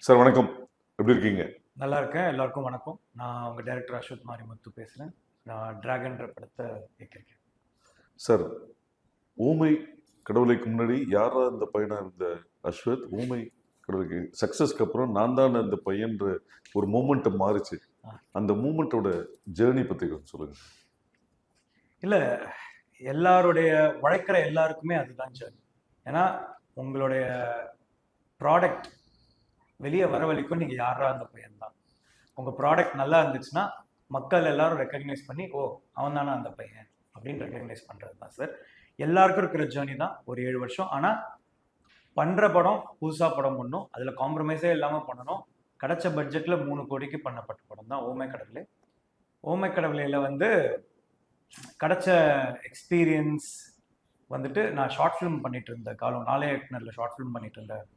Sir வணக்கம். எப்படி இருக்கீங்க? நல்லா இருக்கேன். எல்லாருக்கும் வணக்கம். நான் உங்க டைரக்டர் அஸ்வத் மாரிமுத்து பேசுறேன். நான் டிராகன்ற படத்தை இயக்கியிருக்கேன். சார், ஊமை கடவுளைக்கு முன்னாடி யாரா இந்த பையனா இருந்த அஸ்வத், ஊமை கடவுளுக்கு சக்ஸஸ்க்கு அப்புறம் நான் தான் இந்த பையன்ற ஒரு மூமெண்ட் மாறுச்சு. அந்த மூமெண்ட்டோட ஜேர்னி பத்தி கொஞ்சம் சொல்லுங்க. இல்ல, எல்லாருடைய உழைக்கிற எல்லாருக்குமே அதுதான் சார். ஏன்னா உங்களுடைய ப்ராடக்ட் வெளியே வர வரைக்கும் நீங்க யாரா அந்த பையன் தான். உங்க ப்ராடக்ட் நல்லா இருந்துச்சுன்னா மக்கள் எல்லாரும் ரெக்கக்னைஸ் பண்ணி, ஓ அவன் தானே அந்த பையன் அப்படின்னு ரெக்கக்னைஸ் பண்றது தான் சார். எல்லாருக்கும் இருக்கிற ஜேர்னி தான் ஒரு 7 வருஷம். ஆனா பண்ற படம் புதுசா படம் பண்ணணும், அதுல காம்ப்ரமைஸே இல்லாம பண்ணணும். கிடைச்ச பட்ஜெட்ல 3 கோடிக்கு பண்ணப்பட்ட படம் தான் ஓமை கடவுளே. ஓமை கடவுளையில வந்து கிடைச்ச எக்ஸ்பீரியன்ஸ் வந்துட்டு நான் ஷார்ட் ஃபிலிம் பண்ணிட்டு இருந்த காலம், நாளைய இயக்குனரில் ஷார்ட் ஃபிலிம் பண்ணிட்டு இருந்தேன்.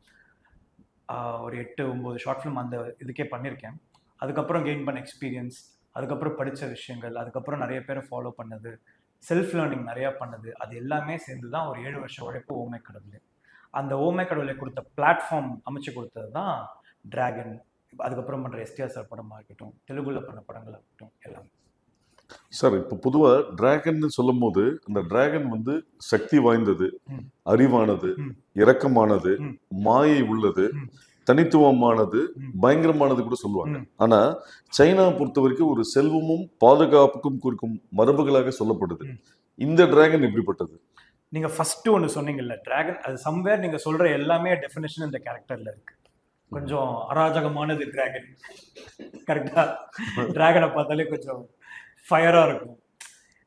ஒரு 8-9 ஷார்ட் ஃபிலிம் அந்த இதுக்கே பண்ணியிருக்கேன். அதுக்கப்புறம் கெயின் பண்ண எக்ஸ்பீரியன்ஸ், அதுக்கப்புறம் படித்த விஷயங்கள், அதுக்கப்புறம் நிறைய பேரை ஃபாலோ பண்ணது, செல்ஃப் லேர்னிங் நிறையா பண்ணது, அது எல்லாமே சேர்ந்து தான் ஒரு 7 வருஷம் உழைப்பு ஓமை கடவுளே. அந்த ஓமை கடவுளை கொடுத்த பிளாட்ஃபார்ம் அமைச்சு கொடுத்தது தான் டிராகன். அதுக்கப்புறம் பண்ணுற எஸ்டிஆர் சார் படமாக இருக்கட்டும், தெலுங்குல பண்ண படங்களாக இருக்கட்டும், எல்லாமே. சார், இப்போ பொதுவாக டிராகன் சொல்லும் போது அந்த டிராகன் வந்து சக்தி வாய்ந்தது, அறிவானது, இரக்கமானது, மாயை உள்ளது, தனித்துவமானது, பயங்கரமானது கூட சொல்லுவாங்க. ஆனா சைனா பொறுத்த வரைக்கும் ஒரு செல்வமும் பாதுகாப்புக்கும் குறிக்கும் மரபுகளாக சொல்லப்படுது. இந்த டிராகன் எப்படிப்பட்டது? நீங்க ஃபர்ஸ்ட் ஒன்று சொன்னீங்கல்ல டிராகன், அது சம்வேர் நீங்க சொல்ற எல்லாமே டெஃபினேஷன் இந்த கேரக்டர்ல இருக்கு. கொஞ்சம் அராஜகமானது டிராகன், கரெக்டா? டிராகனை பார்த்தாலே கொஞ்சம் ஃபயரா இருக்கும்.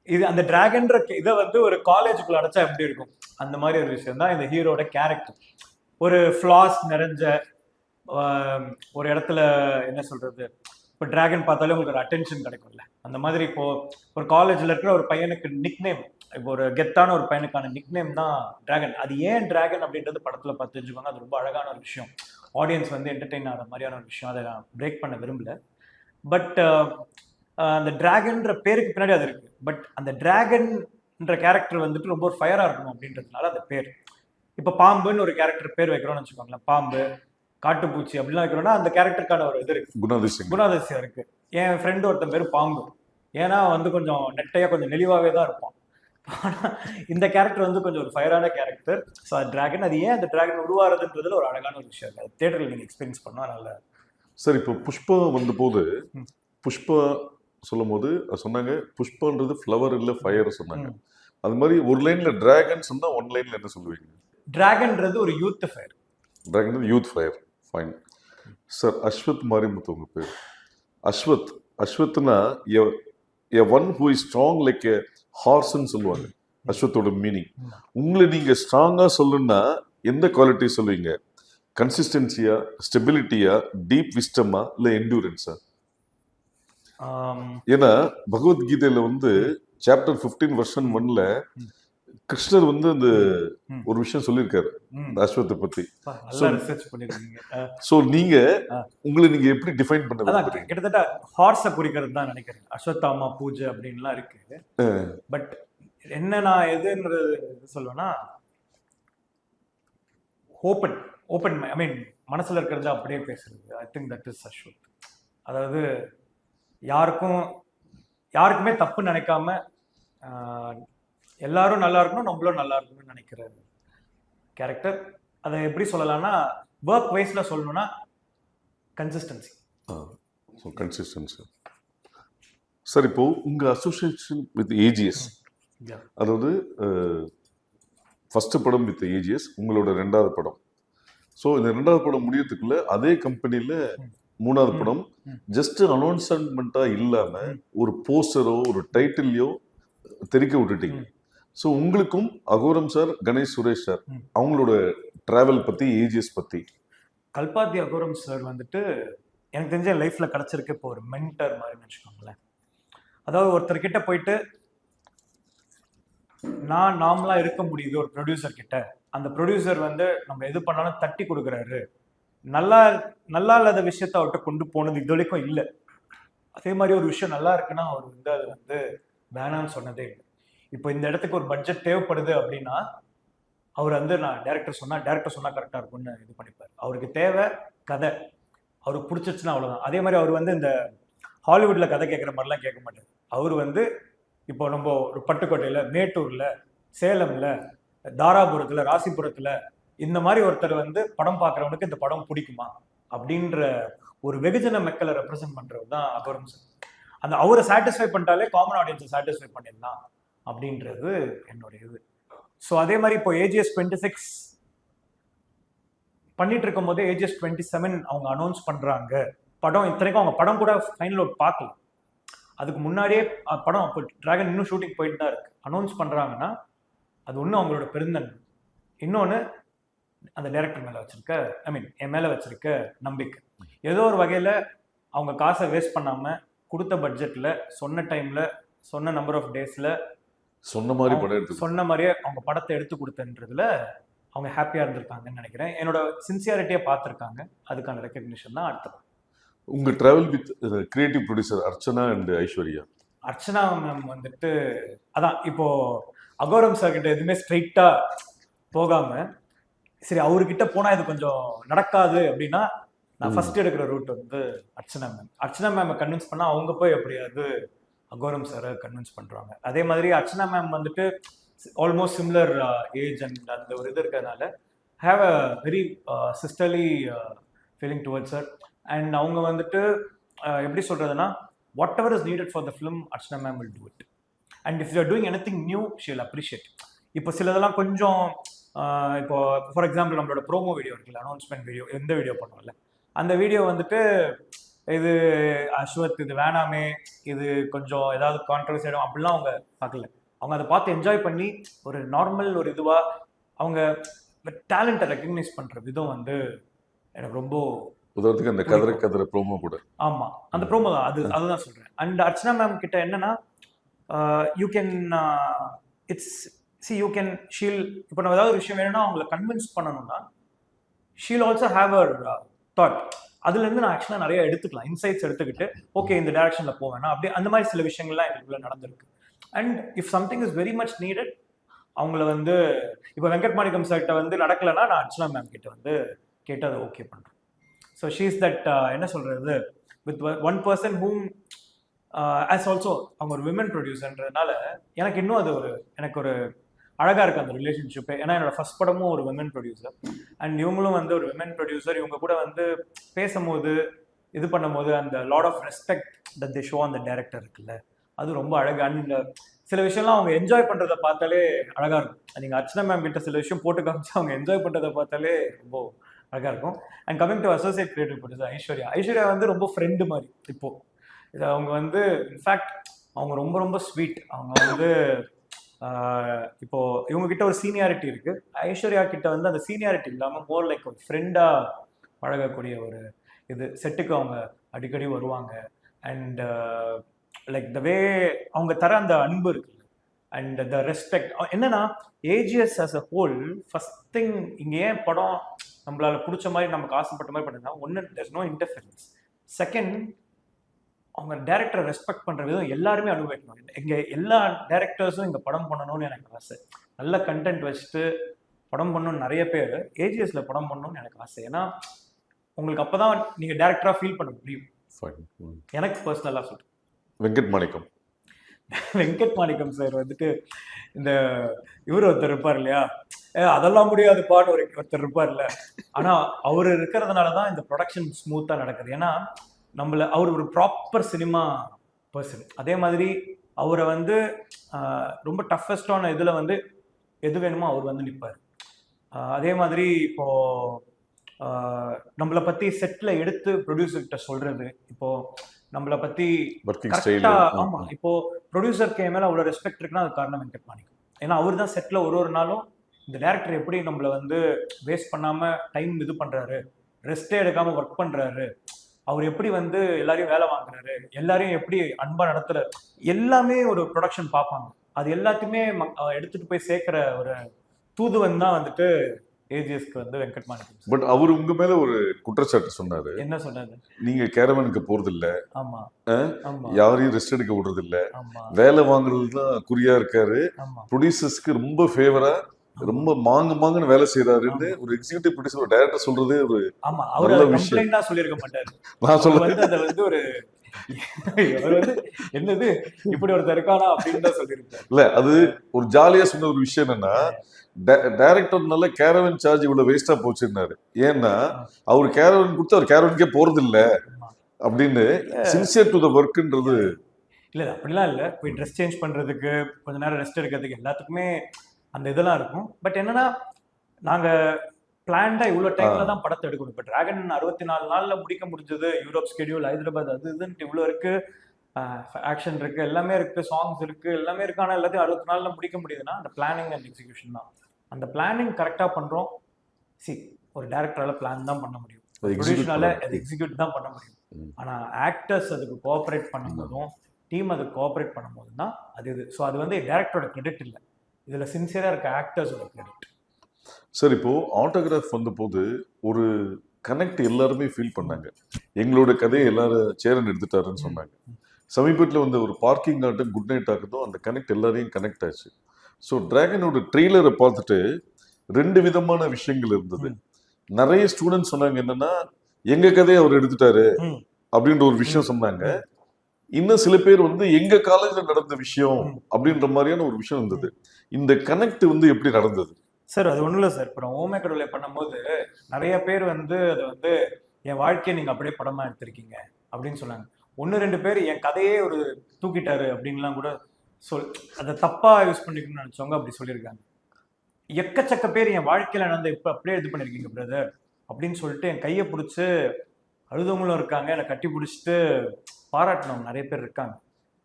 இது அந்த டிராகன்ற இதை வந்து ஒரு காலேஜுக்குள்ள அடைச்சா எப்படி இருக்கும், அந்த மாதிரி ஒரு விஷயம் தான் இந்த ஹீரோட கேரக்டர். ஒரு ஃப்ளாஸ் நிறைஞ்ச ஒரு இடத்துல என்ன சொல்றது, இப்போ டிராகன் பார்த்தாலே உங்களுக்கு ஒரு அட்டென்ஷன் கிடைக்கும்ல, அந்த மாதிரி இப்போ ஒரு காலேஜில் இருக்கிற ஒரு பையனுக்கு நிக் நேம், இப்போ ஒரு கெத்தான ஒரு பையனுக்கான நிக் நேம் தான் டிராகன். அது ஏன் டிராகன் அப்படின்றது படத்தில் பார்த்து தெரிஞ்சுக்கோங்க. அது ரொம்ப அழகான ஒரு விஷயம், ஆடியன்ஸ் வந்து என்டர்டெயின் ஆகிற மாதிரியான ஒரு விஷயம். அதை நான் பிரேக் பண்ண விரும்பல. பட் அந்த டிராகன்ற பேருக்கு பின்னாடி அது இருக்கு. பட் அந்த டிராகன்ற கேரக்டர் வந்துட்டு ரொம்ப ஒரு ஃபயரா இருக்கணும் அப்படின்றதுனால அந்த பேர். இப்போ பாம்புன்னு ஒரு கேரக்டர் பேர் வைக்கிறோம்னு வச்சுக்கோங்களேன், பாம்பு, காட்டுப்பூச்சி அப்படிலாம் வைக்கிறோம்னா அந்த கேரக்டருக்கான ஒரு இது இருக்கு, குணாதிசயம் இருக்கு. என் ஃப்ரெண்டு ஒருத்தன் பேர் பாம்பு, ஏன்னா வந்து கொஞ்சம் நெட்டையா கொஞ்சம் நெளிவாவே தான் இருப்பான். ஆனால் இந்த கேரக்டர் வந்து கொஞ்சம் ஒரு ஃபயரான கேரக்டர். ஸோ அது டிராகன். அது ஏன் அந்த டிராகன் உருவாகிறதுன்றதுல ஒரு அழகான ஒரு விஷயம் இருக்குது. தேட்டரில் நீங்கள் எக்ஸ்பீரியன்ஸ் பண்ணால் நல்லா. சார், இப்போ புஷ்பா வந்த போது, புஷ்பா சொல்லும் போது சொன்னாங்க புஷ்பன்றது ஃப்ளவர் இல்லை ஃபயர் சொன்னாங்க. அது மாதிரி ஒரு லைன்ல டிராகன் சொன்னா ஒன் லைன்ல என்ன சொல்லுவீங்க? டிராகன்றது ஒரு youth fire. Dragon youth fire. Fine sir. Ashwath Marimuthu உங்க பேர். அஸ்வத்னா a one who is strong like a ஹார்ஸ்ன்னு சொல்லுவாங்க. அஸ்வத்தோட மீனிங் உங்களை நீங்க ஸ்ட்ராங்கா சொல்லணும்னா எந்த குவாலிட்டி சொல்லுவீங்க? கன்சிஸ்டன்சியா, ஸ்டெபிலிட்டியா, டீப் விஸ்டமா, இல்லை என்டூரன்ஸா? ஏன்னா பகவத்கீதையில வந்து சாப்டர் 15 வெர்ஷன் 1ல கிருஷ்ணர் வந்து அந்த ஒரு விஷயம் சொல்லியிருக்காரு அஸ்வத்தை பத்தி. சோ நீங்க உங்களை நீங்க எப்படி டிஃபைன் பண்ண? கிட்டத்தட்ட ஹார்ஸை குறிக்கிறது தான் நினைக்கிறேன். அஸ்வத்தாமா பூஜை அப்படின்லாம் இருக்கு. பட் என்ன நான் எதுன்றது சொல்லுவேன்னா, ஓப்பன் ஐ மீன் மனசுல இருக்கிறது அப்படியே பேசுறது. I think that is Ashwath. அதாவது யாருக்குமே தப்பு நினைக்காம எல்லாரும் நல்லா இருக்கணும், நம்மளும் நல்லா இருக்கணும்னு நினைக்கிற கேரக்டர். அதை எப்படி சொல்லலாம்னா, ஒர்க் வைஸ்ல சொல்லணும்னா கன்சிஸ்டன்சி. சார், இப்போ உங்க அசோசியேஷன் வித் ஏஜிஎஸ், அதாவது ஃபர்ஸ்ட் படம் வித் ஏஜிஎஸ், உங்களோட 2வது படம். ஸோ இந்த 2வது படம் முடியறதுக்குள்ள அதே கம்பெனியில 3வது படம் ஜஸ்ட் அனௌன்ஸ்மெண்டா இல்லாம ஒரு போஸ்டரோ ஒரு டைட்டிலையோ தெரிக்க விட்டுட்டீங்க. ஸோ உங்களுக்கும் அகோரம் சார், கணேஷ் சுரேஷ் சார், அவங்களோட டிராவல் பத்தி, ஏஜிஎஸ் பத்தி. கல்பாத்தி அகோரம் சார் வந்துட்டு எனக்கு தெரிஞ்ச லைஃப்ல கிடைச்சிருக்கு இப்போ ஒரு மென்டர் மாதிரி வச்சுக்கோங்களேன். அதாவது ஒருத்தர்கிட்ட போயிட்டு நான் நாமளா இருக்க முடியுது ஒரு ப்ரொடியூசர் கிட்ட. அந்த ப்ரொடியூசர் வந்து நம்ம எது பண்ணாலும் தட்டி கொடுக்குறாரு. நல்லா இல்லாத விஷயத்த அவர்கிட்ட கொண்டு போனது இது வரைக்கும் இல்லை. அதே மாதிரி ஒரு விஷயம் நல்லா இருக்குன்னா அவர் வந்து அது வந்து வேணாம்னு சொன்னதே இல்லை. இப்போ இந்த இடத்துக்கு ஒரு பட்ஜெட் தேவைப்படுது அப்படின்னா அவர் வந்து நான் டேரக்டர் சொன்னா கரெக்டாக இருக்கும்னு இது பண்ணிப்பார். அவருக்கு தேவை கதை. அவருக்கு பிடிச்சிச்சுன்னா அவ்வளவுதான். அதே மாதிரி அவர் வந்து இந்த ஹாலிவுட்ல கதை கேட்குற மாதிரிலாம் கேட்க மாட்டார். அவர் வந்து இப்போ நம்ம ஒரு பட்டுக்கோட்டையில, மேட்டூர்ல, சேலம்ல, தாராபுரத்துல, ராசிபுரத்துல இந்த மாதிரி ஒருத்தர் வந்து படம் பார்க்குறவனுக்கு இந்த படம் பிடிக்குமா அப்படின்ற ஒரு வெகுஜன மக்களை ரெப்ரசென்ட் பண்றது தான் அகோரம் சார். அந்த அவரை சாட்டிஸ்ஃபை பண்ணிட்டாலே காமன் ஆடியன்ஸை சாட்டிஸ்ஃபை பண்ணிடலாம் அப்படின்றது என்னுடைய இது. ஸோ அதே மாதிரி இப்போ ஏஜிஎஸ் 26 பண்ணிட்டு இருக்கும் போதே ஏஜிஎஸ் 27 அவங்க அனௌன்ஸ் பண்றாங்க படம். இத்தனைக்கும் அவங்க படம் கூட ஃபைனல் அவுட் பார்க்கல, அதுக்கு முன்னாடியே படம் இப்போ டிராகன் இன்னும் ஷூட்டிங் போயிட்டு தான் இருக்கு. அனௌன்ஸ் பண்றாங்கன்னா அது ஒன்றும் அவங்களோட பெருந்தன்மை, இன்னொன்று அந்த டைரக்டர் மேலே வச்சிருக்க, ஐ மீன் என் மேலே வச்சிருக்க நம்பிக்கை. ஏதோ ஒரு வகையில் அவங்க காசை வேஸ்ட் பண்ணாமல் கொடுத்த பட்ஜெட்டில், சொன்ன டைமில், சொன்ன நம்பர் ஆஃப் டேஸில் சொன்ன மாதிரி படம் எடுத்து சொன்ன மாதிரியே அவங்க படத்தை எடுத்து கொடுத்தன்றதுல அவங்க ஹாப்பியாக இருந்திருக்காங்கன்னு நினைக்கிறேன். என்னோட சின்சியாரிட்டியை பார்த்துருக்காங்க, அதுக்கான ரெக்கக்னிஷன் தான் அடுத்தது. உங்க travel with creative producer Archana and Aishwarya. Archana ma'am வந்துட்டு அதான் இப்போ அகோரம் சார் கிட்ட எதுவுமே ஸ்ட்ரைட்டா போகாம, சரி அவர்கிட்ட போனா இது கொஞ்சம் நடக்காது அப்படின்னா நான் ஃபர்ஸ்ட் எடுக்கிற ரூட் வந்து Archana ma'am. Archana ma'am convince பண்ணா அவங்க போய் எப்படியாவது அகோரம் சாரை கன்வின்ஸ் பண்றாங்க. அதே மாதிரி அர்ச்சனா மேம் வந்துட்டு ஆல்மோஸ்ட் சிமிலர் ஏஜ் அண்ட் அந்த ஒரு இது இருக்கிறதுனால have a very sisterly feeling towards sir. And அவங்க வந்துட்டு எப்படி சொல்றதுன்னா, whatever is needed for the film Archana ma'am will do it. And if you are doing anything new she will appreciate. இப்போ சிலதெல்லாம் கொஞ்சம் இப்போ ஃபார் எக்ஸாம்பிள் நம்மளோட promo video இருக்குல்ல, அனௌன்ஸ்மெண்ட் வீடியோ, எந்த வீடியோ பண்ணுவோம்ல, அந்த வீடியோ வந்துட்டு இது அஸ்வத் இது வேணாமே, இது கொஞ்சம் ஏதாவது கான்ட்ரவர்சி ஆகிடும் அப்படிலாம் அவங்க பார்க்கல. அவங்க அதை பார்த்து என்ஜாய் பண்ணி ஒரு நார்மல் ஒரு இதுவாக அவங்க டேலண்ட்டை ரெக்கக்னைஸ் பண்ணுற விதம் வந்து எனக்கு ரொம்ப உதாரணத்துக்கு அந்த கதிர ப்ரோமோ கூட. ஆமாம், அந்த ப்ரோமோ தான் அதுதான் சொல்கிறேன். அண்ட் அர்ச்சனா மேம் கிட்ட என்னன்னா, you can you can Sheel இப்போ நம்ம ஏதாவது ஒரு விஷயம் வேணும்னா அவங்கள கன்வின்ஸ் பண்ணணும்னா Sheel also have our thought. அதுலேருந்து நான் ஆக்சுவலாக நிறைய எடுத்துக்கலாம், இன்சைட்ஸ் எடுத்துக்கிட்டு ஓகே இந்த டைரக்ஷனில் போவேன்னா அப்படி அந்த மாதிரி சில விஷயங்கள்லாம் எங்களுக்குள்ள நடந்திருக்கு. And if something is very much needed அவங்கள வந்து இப்போ வெங்கட் மாணிக்கம் சார்கிட்ட வந்து நடக்கலைன்னா நான் அர்ச்சனா மேம் கிட்ட வந்து கேட்டு அதை ஓகே பண்ணுறேன். ஸோ ஷீ இஸ் தட் என்ன சொல்கிறது with one person whom as also அவங்க ஒரு விமன் ப்ரொடியூசர்ன்றதுனால எனக்கு இன்னும் அது எனக்கு ஒரு அழகாக இருக்குது அந்த ரிலேஷன்ஷிப்பு. ஏன்னா என்னோட ஃபர்ஸ்ட் படமும் ஒரு விமன் ப்ரொடியூசர் அண்ட் இவங்களும் வந்து ஒரு விமன் ப்ரொடியூசர். இவங்க கூட வந்து பேசும்போது இது பண்ணும்போது அந்த lot of respect that the show அந்த டைரக்டர் இருக்குல்ல, அது ரொம்ப அழகு. அண்ட் சில விஷயம்லாம் அவங்க என்ஜாய் பண்ணுறதை பார்த்தாலே அழகாக இருக்கும். நீங்கள் அர்ச்சனா மேம் கிட்ட சில விஷயம் போட்டு காமிச்சு அவங்க என்ஜாய் பண்ணுறதை பார்த்தாலே ரொம்ப அழகாக இருக்கும். And coming to associate creative producer Aishwarya வந்து ரொம்ப ஃப்ரெண்டு மாதிரி. இப்போது இது அவங்க வந்து இன்ஃபேக்ட் அவங்க ரொம்ப ரொம்ப ஸ்வீட். அவங்க வந்து இப்போ இவங்க கிட்ட ஒரு சீனியாரிட்டி இருக்கு, ஐஸ்வர்யா கிட்ட வந்து அந்த சீனியாரிட்டி இல்லாமல் மோர் லைக் ஒரு ஃப்ரெண்டா பழகக்கூடிய ஒரு இது. செட்டுக்கு அவங்க அடிக்கடி வருவாங்க அண்ட் லைக் த வே அவங்க தர அந்த அன்பு இருக்குல்ல அண்ட் த ரெஸ்பெக்ட். என்னன்னா AGS as a whole first thing இங்கே ஏன் படம் நம்மளால பிடிச்ச மாதிரி நமக்கு ஆசைப்பட்ட மாதிரி பண்ணுறதுனா, ஒன்று தேர்ஸ் நோ இன்டர்ஃபரன்ஸ், செகண்ட் அவங்க டேரக்டரை ரெஸ்பெக்ட் பண்ணுற விதம் எல்லாருமே அனுபவிக்கணும். இங்கே எல்லா டேரக்டர்ஸும் இங்கே படம் பண்ணணும்னு எனக்கு ஆசை. நல்ல கண்டென்ட் வச்சுட்டு படம் பண்ணணும்னு நிறைய பேர் ஏஜிஎஸ்ல படம் பண்ணணும்னு எனக்கு ஆசை. ஏன்னா உங்களுக்கு அப்போ தான் நீங்கள் டேரக்டராக ஃபீல் பண்ண முடியும். எனக்கு பர்சனலாக சொல்கிறேன். வெங்கட் மாணிக்கம் சார் வந்துட்டு இந்த இவர் ஒருத்தர் இருப்பார் இல்லையா, அதெல்லாம் முடியாது பாட்டு ஒருத்தர் இருப்பார் இல்லை, ஆனால் அவர் இருக்கிறதுனால தான் இந்த ப்ரொடக்ஷன் ஸ்மூத்தாக நடக்குது. ஏன்னா அவர் ஒரு ப்ராப்பர் சினிமா பர்சன். அதே மாதிரி அவரை வந்து ரொம்ப டஃபஸ்டான இதில் வந்து எது வேணுமோ அவர் வந்து நிற்பார். அதே மாதிரி இப்போ நம்மளை பற்றி செட்டில் எடுத்து ப்ரொடியூசர்கிட்ட சொல்றது, இப்போ நம்மளை பற்றி கரெக்டாக ஆமாம், இப்போ ப்ரொடியூசருக்கு என் மேலே அவ்வளோ ரெஸ்பெக்ட் இருக்குன்னா அது காரணம் வெங்கட் மாணிக்கம். ஏன்னா அவர் தான் செட்டில் ஒரு நாளும் இந்த டேரக்டர் எப்படி நம்மளை வந்து வேஸ்ட் பண்ணாமல் டைம் இது பண்ணுறாரு, ரெஸ்ட்டே எடுக்காமல் ஒர்க் பண்ணுறாரு, அவர் எப்படி வந்து எல்லாரையும் வேலை வாங்குறாரு, எல்லாரையும் எப்படி அன்பா நடத்துறாரு, எல்லாமே ஒரு ப்ரொடக்ஷன் பார்ப்பாங்க. அது எல்லாத்தையுமே எடுத்துட்டு போய் சேர்க்கிற ஒரு தூதுவன் தான் வந்துட்டு ஏஜிஎஸ்க்கு வந்து வெங்கட் மாணிக்கம். பட் அவர் உங்க மேல ஒரு குற்றச்சாட்டு சொன்னாரு. என்ன சொன்னாரு? நீங்க கேரவனுக்கு போறது இல்ல, ஆமா, யாரையும் ரெஸ்ட் எடுக்க விடுறது இல்ல, வேலை வாங்குறது தான் குறியா இருக்காரு, ப்ரொடியூசர்ஸ்க்கு ரொம்ப ஃபேவரா ரொம்ப மாங்குன்னு வேலை செய்யறாருன்னு ஒரு எக்ஸிகியூட்டிவ் ப்ரொடியூசர் ஒரு டைரக்டர் சொல்றதே ஒரு ஆமா, அவர் நல்ல அதை விஷயம். கம்ப்ளைண்டா சொல்லியிருக்க மாட்டாரு. நான் அவர் சொல்ல வந்து அதை வந்து ஒரு அவர் வந்து என்னது இப்படி ஒருத்தர் இருக்கானா அப்படின்னு தான் சொல்லியிருக்காரு. இல்ல அது ஒரு ஜாலியா சொன்ன ஒரு விஷயம் என்னன்னா டைரக்டர்னால கேரவன் சார்ஜ் இவ்வளவு வேஸ்டா போச்சுன்னாரு. ஏன்னா அவர் கேரவன் கொடுத்து அவர் கேரவனுக்கே போறது இல்ல ஆமா. அப்படின்னு சின்சியர் டு த ஒர்க்ன்றது. இல்ல அப்படிலாம் இல்ல, போய் ட்ரெஸ் சேஞ்ச் பண்றதுக்கு, கொஞ்ச நேரம் ரெஸ்ட் எடுக்கிறதுக்கு எல்லாத்துக்குமே அந்த இதெல்லாம் இருக்கும். பட் என்னன்னா நாங்க பிளான்டா இவ்வளவு டைம்ல தான் படத்தை எடுக்கணும். இப்ப டிராகன் 64 நாள்ல முடிக்க முடிஞ்சது. யூரோப் ஸ்கெடியூல், ஹைதராபாத், அது இதுன்ட்டு இவ்வளவு இருக்கு, ஆக்ஷன் இருக்கு, எல்லாமே இருக்கு, சாங்ஸ் இருக்கு, எல்லாமே இருக்கு. ஆனா எல்லாத்தையும் 60 நாள்ல முடிக்க முடியுதுன்னா அந்த பிளானிங் அண்ட் எக்ஸிகியூஷன் தான். அந்த பிளானிங் கரெக்டா பண்றோம். ஒரு டைரக்டரால பிளான் தான் பண்ண முடியும், ப்ரொடியூசரால அதை எக்ஸிக்யூட் தான் பண்ண முடியும். ஆனா ஆக்டர்ஸ் அதுக்கு கோஆபரேட் பண்ணும்போதும், டீம் அதுக்கு கோஆபரேட் பண்ணும்போது தான் அது இது. ஸோ அது வந்து டைரக்டரோட கிரெடிட் இல்லை, இதுல சின்சியரா இருக்க ஆக்டர்ஸோட கிரெடிட். சார் இப்போ ஆட்டோகிராஃப் வந்த போது ஒரு கனெக்ட் எல்லாருமே ஃபீல் பண்ணாங்க. எங்களோட கதையை எல்லாரும் சேரன் எடுத்துட்டாருன்னு சொன்னாங்க. சமீபத்தில் வந்து ஒரு பார்க்கிங் ஆகட்டும், குட் நைட் ஆகட்டும், அந்த கனெக்ட் எல்லாரையும் கனெக்ட் ஆச்சு. ஸோ டிராகனோட ட்ரெய்லரை பார்த்துட்டு 2 விதமான விஷயங்கள் இருந்தது. நிறைய ஸ்டூடெண்ட்ஸ் சொன்னாங்க என்னன்னா எங்க கதையை அவர் எடுத்துட்டாரு அப்படின்ற ஒரு விஷயம் சொன்னாங்க. இன்னும் சில பேர் வந்து எங்க காலேஜ்ல நடந்த விஷயம் அப்படின்ற மாதிரியான ஒரு விஷயம் இருந்தது. இந்த கனெக்ட் வந்து எப்படி நடந்தது சார்? அது ஒண்ணும் இல்லை சார். இப்போ ஓமே கடவுளை பண்ணும்போது நிறைய பேர் வந்து அதை வந்து என் வாழ்க்கையை நீங்க அப்படியே படமா எடுத்திருக்கீங்க அப்படின்னு சொன்னாங்க. 1-2 பேர் என் கதையே ஒரு தூக்கிட்டாரு அப்படின்லாம் கூட அதை தப்பா யூஸ் பண்ணிக்கணும்னு நினைச்சவங்க அப்படி சொல்லியிருக்காங்க. எக்கச்சக்க பேர் என் வாழ்க்கையில நடந்த இப்ப அப்படியே இது பண்ணிருக்கீங்க பிரதர் அப்படின்னு சொல்லிட்டு என் கையை பிடிச்சி அழுதவங்களும் இருக்காங்க, என்னை கட்டி பிடிச்சிட்டு பாராட்டினவங்க நிறைய பேர் இருக்காங்க.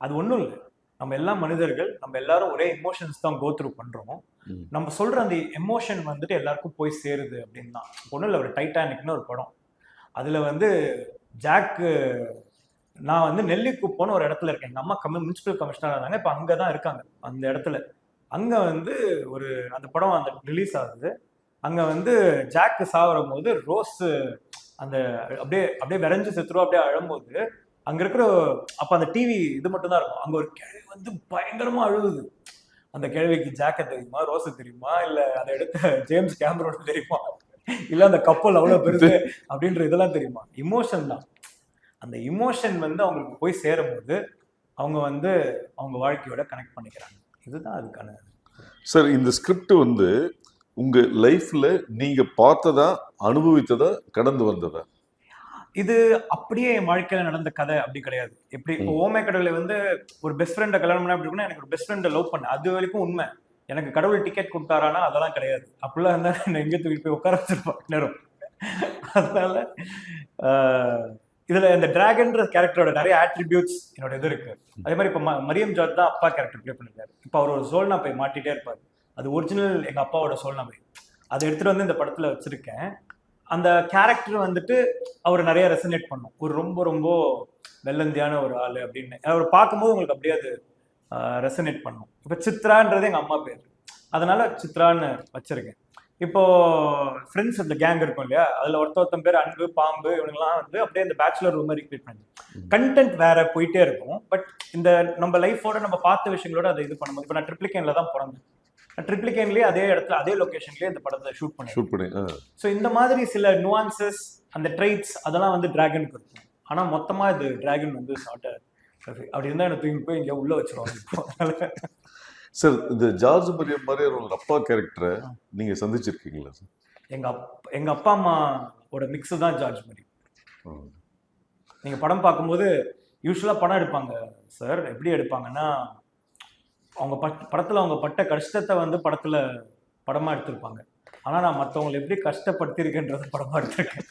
அது ஒன்றும் இல்லை, நம்ம எல்லாம் மனிதர்கள், நம்ம எல்லாரும் ஒரே எமோஷன்ஸ் தான் கோ த்ரூ பண்றோம். நம்ம சொல்ற அந்த எமோஷன் வந்துட்டு எல்லாருக்கும் போய் சேருது அப்படின்னு தான். ஒன்றும் இல்லை, ஒரு டைட்டானிக்னு ஒரு படம், அதுல வந்து ஜாக்கு, நான் வந்து நெல்லிக்குப்போன்னு ஒரு இடத்துல இருக்கேன், எங்க அம்மா முனிசிபல் கமிஷனராக இருந்தாங்க, இப்போ அங்கதான் இருக்காங்க அந்த இடத்துல. அங்க வந்து ஒரு அந்த படம் அந்த ரிலீஸ் ஆகுது. அங்க வந்து ஜாக்கு சாவரும் போது ரோஸ் அந்த அப்படியே அப்படியே விரைஞ்சு செத்துருவா, அப்படியே அழும்போது அங்க இருக்கிற அப்ப அந்த டிவி இது மட்டும் தான் இருக்கும். அங்க ஒரு கிழவி வந்து பயங்கரமா அழுகுது. அந்த கிழவிக்கு ஜாக்க தெரியுமா, ரோஸ தெரியுமா, இல்ல அதை எடுத்த ஜேம்ஸ் கேமரோன் தெரியுமா, இல்ல அந்த கப்பல் அவ்வளவு பெருசு அப்படின்ற இதெல்லாம் தெரியுமா? இமோஷன் தான். அந்த இமோஷன் வந்து அவங்களுக்கு போய் சேரும் போது அவங்க வந்து அவங்க வாழ்க்கையோட கனெக்ட் பண்ணிக்கிறாங்க. இதுதான் அதுக்கான. சார் இந்த ஸ்கிரிப்ட் வந்து உங்க லைஃப்ல நீங்க பார்த்ததா, அனுபவித்ததா, கடந்து வந்ததா? இது அப்படியே என் வாழ்க்கையில நடந்த கதை அப்படி கிடையாது. எப்படி இப்போ ஓமே கடவுளை வந்து ஒரு பெஸ்ட் ஃப்ரெண்டை கல்யாணம் பண்ண அப்படின்னா எனக்கு ஒரு பெஸ்ட் ஃப்ரெண்டை லவ் பண்ண அது வரைக்கும் உண்மை. எனக்கு கடவுள் டிக்கெட் கொடுத்தாரானா அதெல்லாம் கிடையாது. அப்படிலாம் இருந்தா நான் எங்கே தூக்கி போய் உட்கார வச்சிருப்பேன் நேரம். அதனால இதுல இந்த டிராகன்ற கேரக்டரோட நிறைய ஆட்ரிபியூட்ஸ் என்னோட இது இருக்கு. அதே மாதிரி இப்போ மரியம் ஜார்ஜ் தான் அப்பா கேரக்டர் பிளே பண்ணிருக்காரு. இப்போ அவர் ஒரு சோல்னா போய் மாட்டிட்டே இருப்பாரு. அது ஒரிஜினல் எங்க அப்பாவோட சோல்னா போய் அதை எடுத்துட்டு வந்து இந்த படத்துல வச்சிருக்கேன். அந்த கேரக்டர் வந்துட்டு அவர் நிறைய ரெசனேட் பண்ணும். ஒரு ரொம்ப ரொம்ப வெள்ளந்தியான ஒரு ஆளு அப்படின்னு அவர் பார்க்கும்போது உங்களுக்கு அப்படியே அது ரெசனேட் பண்ணும். இப்போ சித்ரான்றது எங்க அம்மா பேர், அதனால சித்ரான்னு வச்சிருக்கேன். இப்போ ஃப்ரெண்ட்ஸ் அந்த கேங் இருக்கும் இல்லையா, அதுல ஒருத்தன் பேர் அன்பு, பாம்பு, இவங்கெல்லாம் வந்து அப்படியே இந்த பேச்சுலர் ரூம் மாதிரி கிரியேட் பண்ணி கண்டென்ட் வேற போயிட்டே இருக்கும். பட் இந்த நம்ம லைஃபோட நம்ம பார்த்த விஷயங்களோட அதை இது பண்ணும்போது, இப்போ நான் ட்ரிப்ளிகேன்ல தான் பிறந்தேன். ட்ரிப்ளிகேன்லயே அதே இடத்துல அதே லொகேஷன்லயே இந்த படத்தை ஷூட் பண்ணி. ஸோ இந்த மாதிரி சில நுவான்சஸ், அந்த ட்ரைட்ஸ் அதெல்லாம் வந்து டிராகனுக்கு இருக்கும். ஆனா மொத்தமா இது டிராகன் வந்து அப்படி இருந்தா எனக்கு தூக்கி போய் இங்க உள்ள வச்சிருவாங்க. சார் இந்த ஜார்ஜ் மரியம் மாதிரி ஒரு அப்பா கேரக்டரை நீங்க சந்திச்சிருக்கீங்களா சார்? எங்க அப்பா அம்மாவோட மிக்ஸ் தான் ஜார்ஜ் மரியம். நீங்க படம் பார்க்கும்போது யூஸ்வலா படம் எடுப்பாங்க சார், எப்படி எடுப்பாங்கன்னா அவங்க படத்துல அவங்க பட்ட கஷ்டத்தை வந்து படத்துல படமா எடுத்திருப்பாங்க. ஆனா நான் மற்றவங்களை எப்படி கஷ்டப்படுத்திருக்கேன்றது படமா எடுத்திருக்கேன்.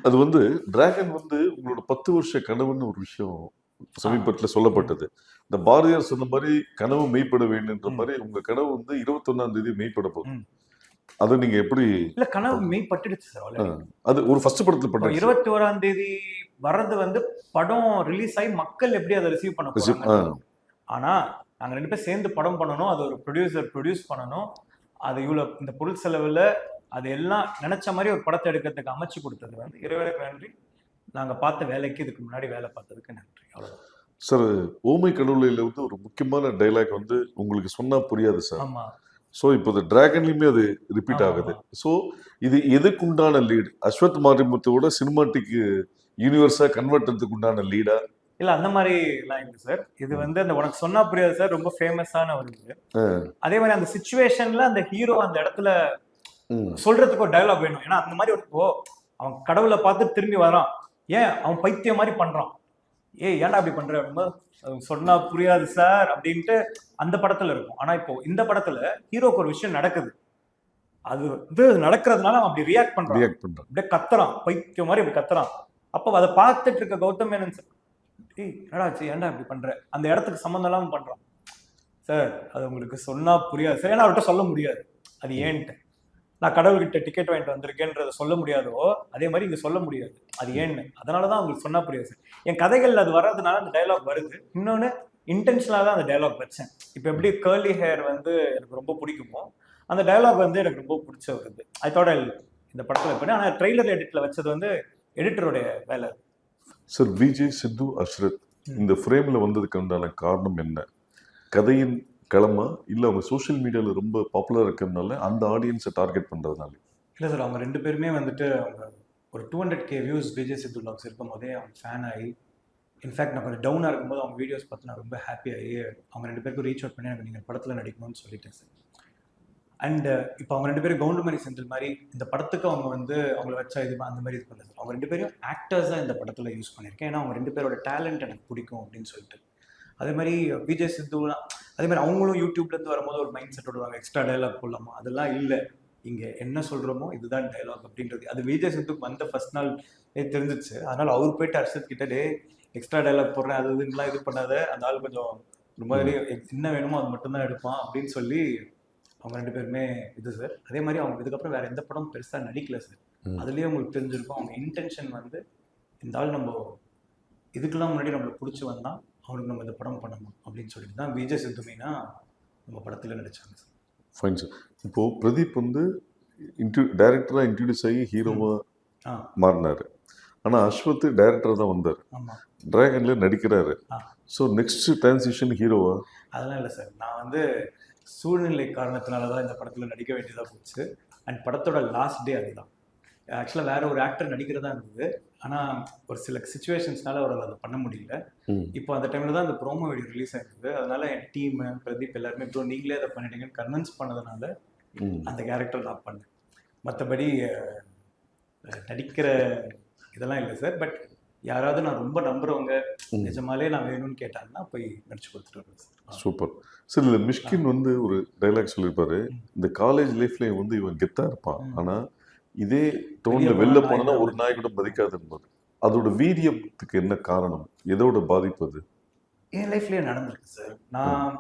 அது வந்து டிராகன் வந்து உங்களோட 10 வருஷ கனவுன்னு ஒரு விஷயம் சமீபத்தில் சொல்லப்பட்டது. இந்த பாரதியார் சொன்ன மாதிரி கனவு மெய்ப்பட வேண்டும்ன்ற மாதிரி உங்க கனவு வந்து 21ஆம் தேதி மெய்ப்பட போகுது. அது நீங்க எப்படி? இல்ல, கனவு மெய்ப்பட்டுடுச்சு சார். அது ஒரு ஃபர்ஸ்ட் படத்துல பட்டு 21ஆம் தேதி வர்றது வந்து படம் ரிலீஸ் ஆகி மக்கள் எப்படி அதை ரிசீவ் பண்ண போறாங்க. ஆனா நாங்க 2 பேரும் சேர்ந்து படம் பண்ணணும், அது ஒரு ப்ரொடியூஸ் பண்ணணும், அது இவ்வளவு இந்த பொருள் செலவுல அது எல்லாம் நினைச்ச மாதிரி ஒரு படத்தை எடுக்கிறதுக்கு அமைச்சு கொடுத்தது வந்து இறைவனுக்கு நன்றி. நாங்க பார்த்த வேலைக்கு இதுக்கு முன்னாடி வேலை பார்த்ததுக்கு நன்றி. அவ்வளவுதான். சார் ஓமை கடவுளையில வந்து ஒரு முக்கியமான டைலாக் வந்து உங்களுக்கு சொன்னா புரியாது சார். ஆமா ஸோ இப்போ இந்த டிராகன்லையுமே அது ரிப்பீட் ஆமா ஆகுது. ஆமா ஸோ இது எதுக்குண்டான லீட்? அஸ்வத் மாரிமுத்துவோட சினிமாட்டிக் யூனிவர்ஸா கன்வெர்ட் பண்ணதுக்கு உண்டான லீடா? இல்ல அந்த மாதிரி எல்லாம் இல்லை சார். இது வந்து அந்த உனக்கு சொன்னா புரியாது சார், ரொம்ப ஃபேமஸான ஒரு இது. அதே மாதிரி அந்த சுச்சுவேஷன்ல அந்த ஹீரோ அந்த இடத்துல சொல்றதுக்கு ஒரு டயலாக் வேணும். ஏன்னா அந்த மாதிரி அவன் கடவுளை பார்த்து திரும்பி வரான், ஏன் அவன் பைத்தியம் மாதிரி பண்றான், ஏய் ஏன்டா அப்படி பண்ற அப்படிம்போது சொன்னா புரியாது சார் அப்படின்ட்டு அந்த படத்துல இருக்கும். ஆனா இப்போ இந்த படத்துல ஹீரோக்கு ஒரு விஷயம் நடக்குது, அது வந்து நடக்கிறதுனால அவன் அப்படி ரியாக்ட் பண்றான், அப்படியே கத்துறான், பைத்தியம் மாதிரி அப்படி கத்துறான். அப்போ அதை பார்த்துட்டு இருக்க கௌதம் மேனன் சார், ஏய் என்னடாச்சு ஏன்டா இப்படி பண்ற, அந்த இடத்துக்கு சம்மந்தம் இல்லாம பண்றான் சார். அது உங்களுக்கு சொன்னா புரியாது சார், ஏன்னா அவர்கிட்ட சொல்ல முடியாது அது ஏன்ட்டு. நான் கடவுள்கிட்ட டிக்கெட் வாங்கிட்டு வந்திருக்கேன்றதை சொல்ல முடியாதோ அதே மாதிரி இங்க சொல்ல முடியாது அது ஏன்னு. அதனாலதான் உங்களுக்கு சொன்னா புரியாது சார். என் கதைகள் அது வர்றதுனால அந்த டைலாக் வருது. இன்னொன்னு இன்டென்ஷனலா தான் அந்த டைலாக் வச்சேன். இப்போ எப்படி கேர்லி ஹேர் வந்து எனக்கு ரொம்ப பிடிக்குமோ, அந்த டைலாக் வந்து எனக்கு ரொம்ப பிடிச்ச வருது. அதோட இந்த படத்துல பண்ணி, ஆனா ட்ரெய்லர் எடிட்ல வச்சது வந்து எடிட்டருடைய வேலை. சார் விஜய், சித்து, அஷ்ரத் இந்த ஃப்ரேம்ல வந்ததுக்கு உண்டான காரணம் என்ன? கதையின் களமா இல்ல அவங்க சோஷியல் மீடியால ரொம்ப பாப்புலர் இருக்கிறதுனால அந்த ஆடியன்ஸை டார்கெட் பண்றதுனால? இல்லை சார், அவங்க 2 பேருமே வந்துட்டு அவங்க ஒரு 200K வியூஸ் விஜய் சித்து வ்ளாக்ஸ் இருக்கும் போதே அவங்க ஃபேன் ஆகி, இன்ஃபேக்ட் நான் கொஞ்சம் டவுனாக இருக்கும்போது அவங்க வீடியோஸ் பார்த்து நான் ரொம்ப ஹாப்பி ஆகி அவங்க 2 பேருக்கும் ரீச் அவுட் பண்ணி எனக்கு நீங்கள் படத்தில் நடிக்கணும்னு சொல்லிட்டேன் சார். அண்ட் இப்போ அவங்க 2 பேரும் கவுண்டமணி செந்தில் மாதிரி இந்த படத்துக்கு அவங்க வந்து அவங்கள வச்சா இது அந்த மாதிரி இது பண்ணல சார். அவங்க 2 பேரும் ஆக்டர்ஸாக இந்த படத்தில் யூஸ் பண்ணியிருக்கேன். ஏன்னா அவங்க 2 பேரோட டேலண்ட் எனக்கு பிடிக்கும் அப்படின்னு சொல்லிட்டு. அதே மாதிரி விஜய் சித்துலாம் அதே மாதிரி அவங்களும் யூடியூப்லேருந்து வரும்போது ஒரு மைண்ட் செட் விடுவாங்க, எக்ஸ்ட்ரா டைலாக் போடலாமா, அதெல்லாம் இல்லை. இங்கே என்ன சொல்கிறோமோ இதுதான் டைலாக் அப்படின்றது அது விஜய் சித்துக்கு வந்த ஃபர்ஸ்ட் நாள் தெரிஞ்சிச்சு. அதனால் அவர் போயிட்டு அர்ஷத் கிட்ட, டே எக்ஸ்ட்ரா டைலாக் போடுறேன் அது இதுலாம் இது பண்ணாத, அந்த ஆள் கொஞ்சம் ரொம்ப என்ன வேணுமோ அது மட்டும்தான் எடுப்பான் அப்படின்னு சொல்லி அவங்க 2 பேருமே இது சார். அதே மாதிரி அவங்க இதுக்கப்புறம் வேற எந்த படம் பெருசாக நடிக்கல சார். அதுலேயே உங்களுக்கு தெரிஞ்சிருக்கும் அவங்க இன்டென்ஷன் வந்து இந்த ஆள் நம்ம இதுக்கெல்லாம் முன்னாடி நம்மளுக்கு பிடிச்சி வந்தால் அவனுக்கு நம்ம இந்த படம் பண்ணணும் அப்படின்னு சொல்லிட்டு தான் விஜய் சித்துமீனா நம்ம படத்தில் நடிச்சாங்க சார். Fine sir. இப்போ பிரதீப் வந்து டைரக்டராக இன்ட்ரடியூஸ் ஆகி ஹீரோவாக மாறினாரு. ஆனால் அஸ்வத் டைரக்டர் தான் வந்தார், டிராகன்ல நடிக்கிறாரு. ஸோ நெக்ஸ்ட் டிரான்சிஷன் ஹீரோவா? அதெல்லாம் இல்லை சார். நான் வந்து சூழ்நிலை காரணத்தினால தான் இந்த படத்தில் நடிக்க வேண்டியதாக போச்சு. அண்ட் படத்தோட லாஸ்ட் டே அதுதான். ஆக்சுவலாக வேற ஒரு ஆக்டர் நடிக்கிறதா இருந்தது, ஆனால் ஒரு சில சுச்சுவேஷன்ஸ்னால அவரால் அதை பண்ண முடியல. இப்போ அந்த டைமில் தான் அந்த ப்ரோமோ வீடியோ ரிலீஸ் ஆயிருந்தது. அதனால என் டீம் பிரதீப் எல்லாருமே ப்ரோ நீங்களே அதை பண்ணிட்டீங்கன்னு கன்வின்ஸ் பண்ணதுனால அந்த கேரக்டர் நான் பண்ணேன். மற்றபடி நடிக்கிற இதெல்லாம் இல்லை சார். பட் யாராவது நான் ரொம்ப நம்புறவங்க நிஜமாலே நான் வேணும்னு கேட்டாங்கன்னா போய் நடிச்சு கொடுத்துட்டு வருவேன் சார். Super sir. இல்லை மிஷ்கின் வந்து ஒரு டைலாக் சொல்லியிருப்பாரு, இந்த காலேஜ் லைஃப்ல வந்து இவன் கெத்தா இருப்பான், ஆனால் இதே டோன்ல வெளில போனா ஒரு நாய் கூட மதிக்காது என்பது. அதோட வீரியத்துக்கு என்ன காரணம், எதோட பாதிப்பு அது? என் லைஃப்லயே நடந்திருக்கு சார். நான்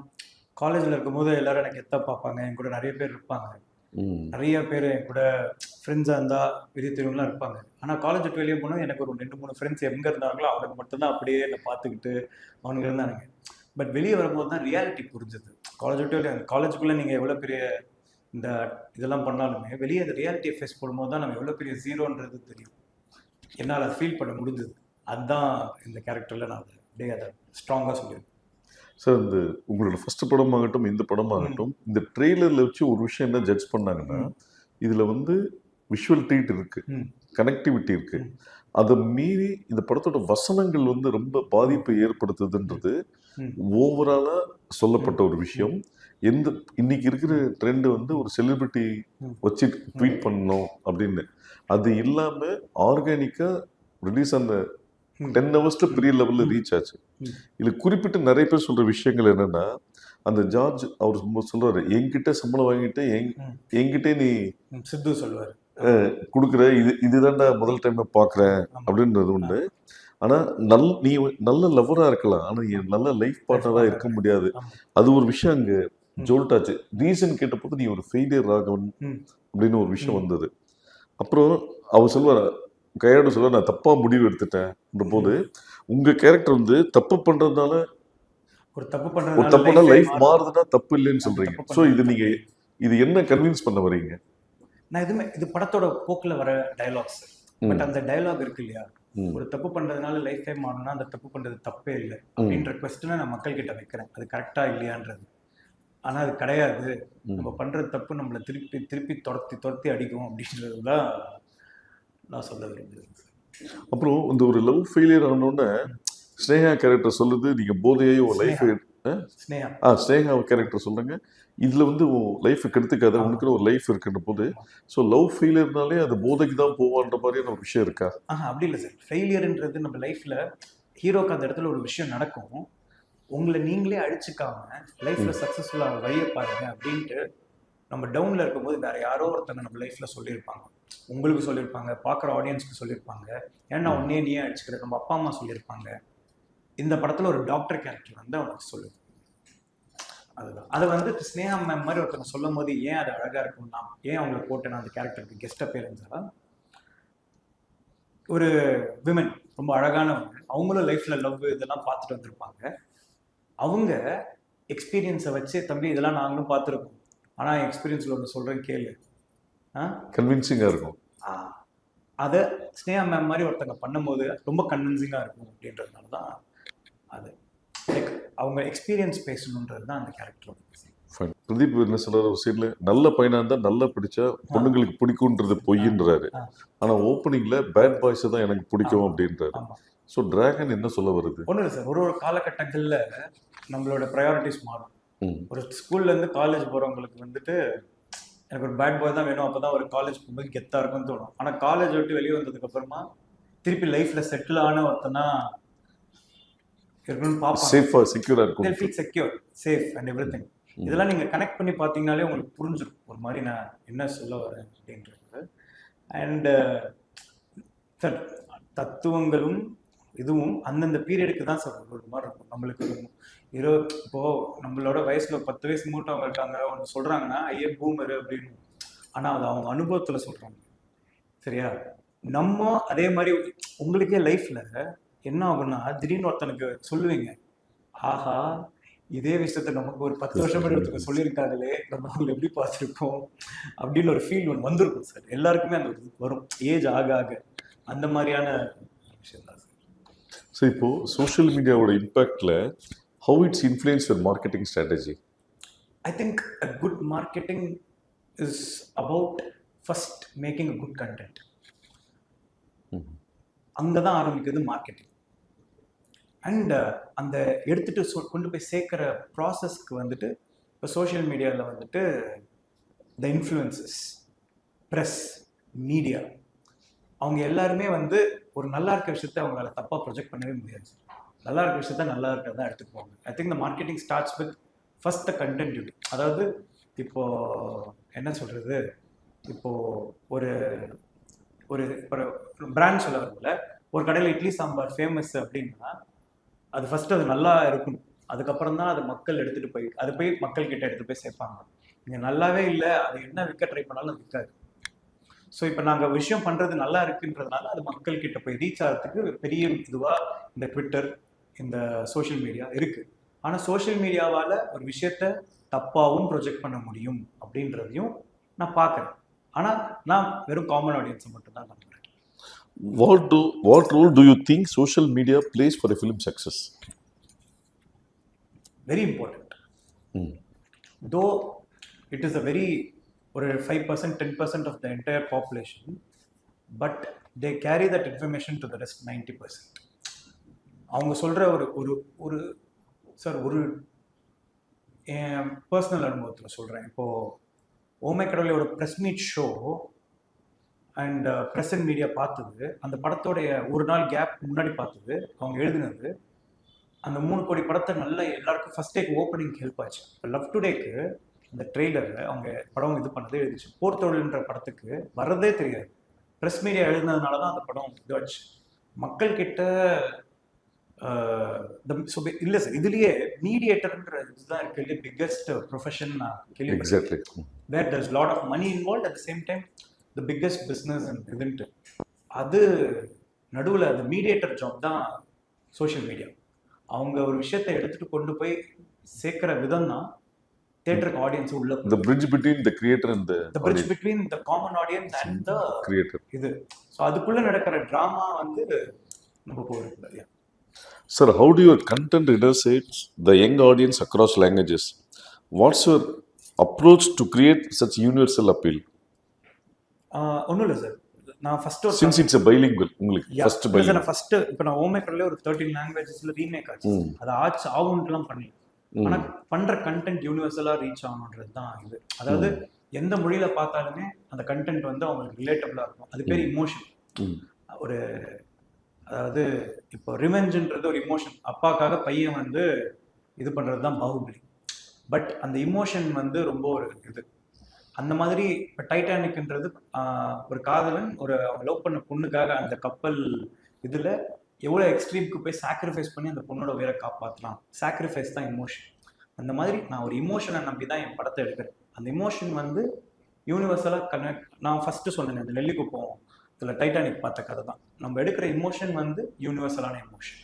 காலேஜ்ல இருக்கும்போது எல்லாரும் எனக்கு எத்த பார்ப்பாங்க, என் கூட நிறைய பேர் இருப்பாங்க, நிறைய பேர் என் கூட ஃப்ரெண்ட்ஸாக இருந்தால் வெளியே தெருவுலாம் இருப்பாங்க. ஆனால் காலேஜ் விட்டு வெளியே போனால் எனக்கு ஒரு 2-3 ஃப்ரெண்ட்ஸ் எங்கே இருந்தாங்களோ அவனுக்கு மட்டும்தான் அப்படியே என்னை பார்த்துக்கிட்டு அவனுக்கு இருந்தானுங்க. பட் வெளியே வரும்போது தான் ரியாலிட்டி புரிஞ்சது. காலேஜ் விட்டு வெளியே காலேஜுக்குள்ளே நீங்கள் எவ்வளோ பெரிய இந்த இதெல்லாம் பண்ணாலுமே வெளியே அந்த ரியாலிட்டியை ஃபேஸ் பண்ணும்போது தான் நம்ம எவ்வளோ பெரிய ஜீரோன்றது தெரியும். என்னால் அதை ஃபீல் பண்ண முடிஞ்சது. அதுதான் இந்த கேரக்டரில் நான் அப்படியே அதை ஸ்ட்ராங்காக சொல்லியிருக்கேன் சார். இந்த உங்களோட ஃபர்ஸ்ட் படமாகட்டும் இந்த படமாகட்டும், இந்த ட்ரெய்லரில் வச்சு ஒரு விஷயம் என்ன ஜட்ஜ் பண்ணாங்கன்னா, இதில் வந்து விஷுவல் ட்ரீட் இருக்கு, கனெக்டிவிட்டி இருக்கு. அதை மீறி இந்த படத்தோட வசனங்கள் வந்து ரொம்ப பாதிப்பை ஏற்படுத்துதுன்றது ஓவராலா சொல்லப்பட்ட ஒரு விஷயம். இன்னைக்கு இருக்கிற ட்ரெண்ட் வந்து ஒரு செலிபிரிட்டி வச்சு ட்வீட் பண்ணணும் அப்படின்னு, அது இல்லாம ஆர்கானிக்கா ரிலீஸ் அந்த 10 ஹவர்ஸ்ல பெரிய லெவல்ல ரீச் ஆச்சு. இதுல குறிப்பிட்டு நிறைய பேர் சொல்ற விஷயங்கள் என்னன்னா, அந்த ஜார்ஜ் அவர் சொல்றாரு, என்கிட்ட சம்பளம் வாங்கிட்டு என்கிட்ட நீ சித்து சொல்லுவாரு கொடுக்குற, இதுதான்டா முதல் டைம் பாக்குறேன் அப்படின்றது உண்டு. ஆனா நீ நல்ல லவ்வரா இருக்கலாம், ஆனா நல்ல லைஃப் பார்ட்னரா இருக்க முடியாது. அது ஒரு விஷயம் அங்க ஜோல்ட் ஆச்சு. ரீசன் கேட்டபோது நீ ஒரு ஃபெயிலியர் ராகவன் அப்படின்னு ஒரு விஷயம் வந்தது. அப்புறம் அவர் சொல்லுவார், கையாடு சொல்ல, நான் தப்பா முடிவு எடுத்துட்டேன் போது உங்க கேரக்டர் வந்து தப்பு பண்றதுனால ஒரு தப்பு பண்ண லைஃப் மாறுதுன்னா தப்பு இல்லைன்னு சொல்றீங்க. ஸோ இது என்ன கன்வின்ஸ் பண்ண வரீங்க? நான் இது படத்தோட போக்கில் வர டைலாக்ஸ். பட் அந்த டைலாக் இருக்கு இல்லையா, ம். ஒரு தப்பு பண்றதுனால லைஃபே மாறணும்னா அந்த தப்பு பண்றது தப்பே இல்லை அப்படின்ற கொஸ்டினை நான் மக்கள் கிட்ட வைக்கிறேன். அது கரெக்டா இல்லையான்றது. ஆனா அது கிடையாது. நம்ம பண்ற தப்பு நம்மளை திருப்பி திருப்பி துரத்தி துரத்தி அடிக்கும் அப்படின்றது தான் நான் சொல்ல விரும்புகிறேன். அப்புறம் இந்த ஒரு லவ் ஃபெயிலியர் ஆனோடனே ஸ்னேகா கேரக்டர் சொல்லுது நீங்க போதையே உன் லைஃப் ஸ்னேகா ஸ்னேகா கேரக்டர் சொல்றாங்க இதுல வந்து உன் லைஃப் கெடுத்துக்காத உனக்குன்னு ஒரு லைஃப் இருக்குன்ற போது ஸோ லவ் ஃபெயிலியர்னாலே அது போதைக்கு தான் போவான்ற மாதிரியான ஒரு விஷயம் இருக்கா? அப்படி இல்லை சார். ஃபெயிலியர்ன்றது நம்ம லைஃப்ல ஹீரோக்கு அந்த இடத்துல ஒரு விஷயம் நடக்கும், உங்களை நீங்களே அழிச்சுக்காம லைஃப்ல சக்சஸ்ஃபுல்லாக வழியை பாருங்க அப்படின்ட்டு நம்ம டவுன்ல இருக்கும்போது வேற யாரோ ஒருத்தங்க நம்ம லைஃப்ல சொல்லியிருப்பாங்க. உங்களுக்கு சொல்லியிருப்பாங்க, பார்க்குற ஆடியன்ஸ்க்கு சொல்லியிருப்பாங்க, ஏன்னா உன்னே நீயே அடிச்சுக்கிற நம்ம அப்பா அம்மா சொல்லியிருப்பாங்க. இந்த படத்துல ஒரு டாக்டர் கேரக்டர் வந்து அவனுக்கு சொல்லுது. அதுதான் அதை வந்து ஸ்னேகா மேம் மாதிரி ஒருத்தவங்க சொல்லும் போது ஏன் அது அழகா இருக்கும், நான் ஏன் அவங்களை போட்டேன் அந்த கேரக்டருக்கு கெஸ்ட் அப்பியரன்ஸா. ஒரு விமன் ரொம்ப அழகானவங்க, அவங்களும் லைஃப்ல லவ் இதெல்லாம் பார்த்துட்டு வந்திருப்பாங்க. அவங்க எக்ஸ்பீரியன்ஸை வச்சு தம்பி இதெல்லாம் நாங்களும் பார்த்துருக்கோம், ஆனா எக்ஸ்பீரியன்ஸ்ல ஒன்று சொல்றேன் கேளு, கன்வின்சிங்கா இருக்கும். அதை ஸ்னேகா மேம் மாதிரி ஒருத்தங்க பண்ணும்போது ரொம்ப கன்வின்சிங்கா இருக்கும் அப்படின்றதுனால தான் அது லைக் அவங்க எக்ஸ்பீரியன்ஸ் பேசணுன்றது தான் அந்த கேரக்டர். பிரதீப் என்ன சொல்றாரு ஒரு சைட்ல நல்ல பையனா இருந்தா நல்லா பிடிச்சா பொண்ணுங்களுக்கு பிடிக்கும்ன்றது பொய்ன்றாரு, ஆனா ஓப்பனிங்ல பேட் பாய்ஸ் தான் எனக்கு பிடிக்கும் அப்படின்றாரு. ஸோ டிராகன் என்ன சொல்ல வருது? ஒன்றும் இல்லை சார், ஒரு ஒரு காலகட்டங்களில் நம்மளோட ப்ரையாரிட்டிஸ் மாறும். ஒரு ஸ்கூல்ல இருந்து காலேஜ் போறவங்களுக்கு வந்துட்டு எனக்கு ஒரு பேட் பாய் தான் வேணும், அப்பதான் ஒரு காலேஜ் போகும்போது கெத்தா இருக்கும்னு தோணும். ஆனா காலேஜ் விட்டு வெளியே வந்ததுக்கு அப்புறமா திருப்பி லைஃப்ல செட்டில் ஆன ஒருத்தனா இருக்கணும்னு பார்ப்பாங்க. சேஃபா செக்யூரா இருக்கும். They'll feel secure, safe and everything. இதெல்லாம் நீங்க கனெக்ட் பண்ணி பார்த்தீங்கனாலே உங்களுக்கு புரிஞ்சிருக்கும் ஒரு மாதிரி நான் என்ன சொல்ல வரேன் அப்படின்றது. அண்ட் சார் தத்துவங்களும் இதுவும் அந்தந்த பீரியடுக்கு தான் சார் ஒரு மாதிரி இருக்கும். நம்மளுக்கு இப்போ நம்மளோட வயசுல 10 வயசு மூட்டவங்க இருக்காங்க, அவங்க சொல்றாங்கன்னா ஐயே பூமரு அப்படின்னு, ஆனா அது அவங்க அனுபவத்துல சொல்றாங்க. சரியா? நம்ம அதே மாதிரி உங்களுக்கே லைஃப்ல என்ன ஆகும்னா திடீர்னு ஒருத்தனுக்கு சொல்லுவீங்க, ஆஹா இதே விஷயத்த நமக்கு ஒரு 10 வருஷம் முன்னாடி ஒருத்தங்க சொல்லியிருக்காங்களே, நம்ம அவங்க எப்படி பார்த்துருக்கோம் அப்படின்னு ஒரு ஃபீல் ஒன்று வந்திருக்கும் சார். எல்லாருக்குமே அந்த வரும் ஏஜ் ஆக ஆக. அந்த மாதிரியான விஷயம் தான் சார். ஸோ இப்போ social மீடியாவோட இம்பாக்ட்ல how it's influenced your marketing strategy? I think a good marketing is about first making a good content. அங்கதான் ஆரம்பிக்குது மார்க்கெட்டிங். அண்ட் அந்த எடுத்துட்டு கொண்டு போய் சேர்க்கிற ப்ராசஸ்க்கு வந்துட்டு இப்போ சோஷியல் மீடியாவில் வந்துட்டு த இன்ஃப்ளூயன்சஸ், ப்ரெஸ், மீடியா, அவங்க எல்லாருமே வந்து ஒரு நல்லா இருக்க விஷயத்த அவங்களால தப்பாக ப்ரொஜெக்ட் பண்ணவே முடியாது. நல்லா இருக்க விஷயத்த நல்லா இருக்கிறதா எடுத்துக்குவாங்க. I think the marketing starts with first the content யூட்டி. அதாவது இப்போ என்ன சொல்றது, இப்போ ஒரு ஒரு பிராண்ட் சொல்ல வரல, ஒரு கடையில் இட்லி சாம்பார் ஃபேமஸ் அப்படின்னா அது ஃபர்ஸ்ட் அது நல்லா இருக்கணும், அதுக்கப்புறம் தான் அது மக்கள் எடுத்துட்டு போய் அது போய் மக்கள் கிட்ட எடுத்து போய் சேர்ப்பாங்க. இங்க நல்லாவே இல்லை, அது என்ன விற்க ட்ரை பண்ணாலும் அது விற்காது. ஸோ இப்போ நாங்கள் விஷயம் பண்றது நல்லா இருக்குன்றதுனால அது மக்கள் கிட்ட போய் ரீச் ஆகிறதுக்கு பெரிய இதுவா இந்த ட்விட்டர், இந்த சோஷியல் மீடியா இருக்கு. ஆனால் சோஷியல் மீடியாவால் ஒரு விஷயத்த தப்பாகவும் ப்ரொஜெக்ட் பண்ண முடியும் அப்படின்றதையும் நான் பார்க்குறேன். ஆனால் நான் வெறும் காமன் ஆடியன்ஸை மட்டும்தான் நம்புறேன். What role do you think social media plays for a film success? Very important. Though it is a very or 5%, 10% of the entire population, but they carry that information to the rest 90%. அவங்க சொல்ற ஒரு ஒரு sir ஒரு personal அனுபவத்தில் சொல்கிறேன். இப்போது ஓமை கடவுளை ஒரு press meet show and press and media பார்த்தது, அந்த படத்தோடைய ஒரு நாள் கேப் முன்னாடி பார்த்தது, அவங்க எழுதினது, அந்த 3 கோடி படத்தை நல்லா எல்லாருக்கும் ஃபர்ஸ்ட் டேக்கு ஓப்பனிங் ஹெல்ப் ஆச்சு. இப்போ லவ் டுடேக்கு அந்த ட்ரெய்லரில் அவங்க படம் இது பண்ணதே எழுதிச்சு. போர்த்தொழில்ன்ற படத்துக்கு வர்றதே தெரியாது, ப்ரெஸ் மீடியா எழுதினதுனால தான் அந்த படம் இதுவாச்சு. மக்கள்கிட்ட இல்லை சார், இதுலேயே மீடியேட்டர்ன்ற இதுதான் இருக்கிறது பிக்கஸ்ட் ப்ரொஃபஷன் நான் கேள்விப்பட்டேன். Where there is lot of money involve, at the same time the biggest business and இதுன்ட்டு. அது நடுவில் அந்த மீடியேட்டர் ஜாப் தான் சோஷியல் மீடியா. அவங்க ஒரு விஷயத்தை எடுத்துகிட்டு கொண்டு போய் சேர்க்குற விதம் தான் தியேட்டருக்கு ஆடியன்ஸ் உள்ள the bridge between the creator and the the bridge audience, between the common audience and the creator. இது. ஸோ அதுக்குள்ள நடக்கிற ட்ராமா வந்து நம்ம போகிறது. Sir, how do your content intercept the young audience across languages? What's your approach to create such universal appeal? ஒன்றும் இல்லை sir, நான் first ஒரு Since it's a bilingual, உங்களுக்கு first bilingual. நான் ஃபர்ஸ்ட் இப்போ நான் ஓமேக்கர்ல ஒரு 13 லாங்குவேஜஸ்ல ரீமேக் ஆச்சு. அது ஆகும்ட்டுலாம் பண்ணல. ஆனா பண்ற கண்டென்ட் யூனிவர்சலா ரீச் ஆகணுன்றது தான் இது. அதாவது எந்த மொழியில பார்த்தாலுமே அந்த கண்டென்ட் வந்து அவங்களுக்கு ரிலேட்டபிளா இருக்கும். அது பேர் இமோஷன். ஒரு அதாவது இப்போ ரிவெஞ்சுன்றது ஒரு இமோஷன். அப்பாக்காக பையன் வந்து இது பண்றது தான் பாகுபலி. பட் அந்த இமோஷன் வந்து ரொம்ப ஒரு இது. அந்த மாதிரி இப்போ டைட்டானிக்ன்றது ஒரு காதலன் ஒரு லவ் பண்ண பொண்ணுக்காக அந்த கப்பல் இதுல எவ்வளோ எக்ஸ்ட்ரீம்க்கு போய் சாக்ரிஃபைஸ் பண்ணி அந்த பொண்ணோட உயிரை காப்பாற்றலாம். சாக்ரிஃபைஸ் தான் இமோஷன். அந்த மாதிரி நான் ஒரு இமோஷனை நம்பி தான் என் படத்தை எடுக்கிறேன். அந்த இமோஷன் வந்து யூனிவர்சலாக கனெக்ட். நான் ஃபர்ஸ்ட் சொன்னேன் இந்த நெல்லிக்குப்பம் இதில் டைட்டானிக் பார்த்த கதை தான். நம்ம எடுக்கிற இமோஷன் வந்து யூனிவர்சலான இமோஷன்.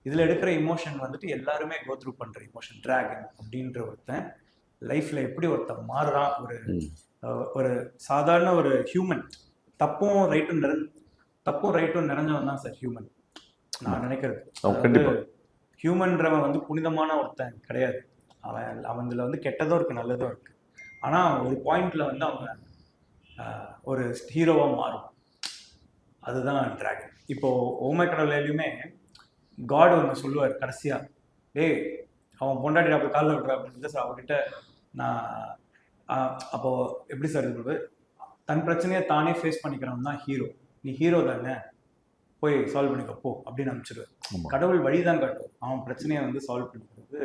இதில் எடுக்கிற இமோஷன் வந்துட்டு எல்லாருமே கோ த்ரூ பண்ணுற இமோஷன். டிராகன் அப்படின்ற ஒருத்தன் லைஃப்பில் எப்படி ஒருத்தன் மாறுறான். ஒரு சாதாரண ஒரு ஹியூமன். தப்பும் ரைட்டும் நிறைஞ்சவன் தான் சார் ஹியூமன். நான் நினைக்கிறது ஹியூமன்றவன் வந்து புனிதமான ஒருத்தன் கிடையாது. அவன்ல வந்து கெட்டதும் இருக்கு நல்லதும் இருக்கு. ஆனா ஒரு பாயிண்ட்ல வந்து அவன் ஒரு ஹீரோவா மாறும். அதுதான் டிராகன். இப்போ ஓமை கடவுளையுமே காட் வந்து சொல்லுவார் கடைசியா, டேய் அவன் பொண்டாட்டி அப்படி காலில் விடுறா அப்படின்னு சார் அவர்கிட்ட நான் அப்போ எப்படி சார் இது தன் பிரச்சனையை தானே ஃபேஸ் பண்ணிக்கிறவன் தான் ஹீரோ. நீ ஹீரோ தானே போய் சால்வ் பண்ணிக்க போ அப்படின்னு அனுப்பிச்சிடுவேன். கடவுள் வழிதான் காட்டும். அவன் பிரச்சனையை வந்து சால்வ் பண்ணிக்கிறது.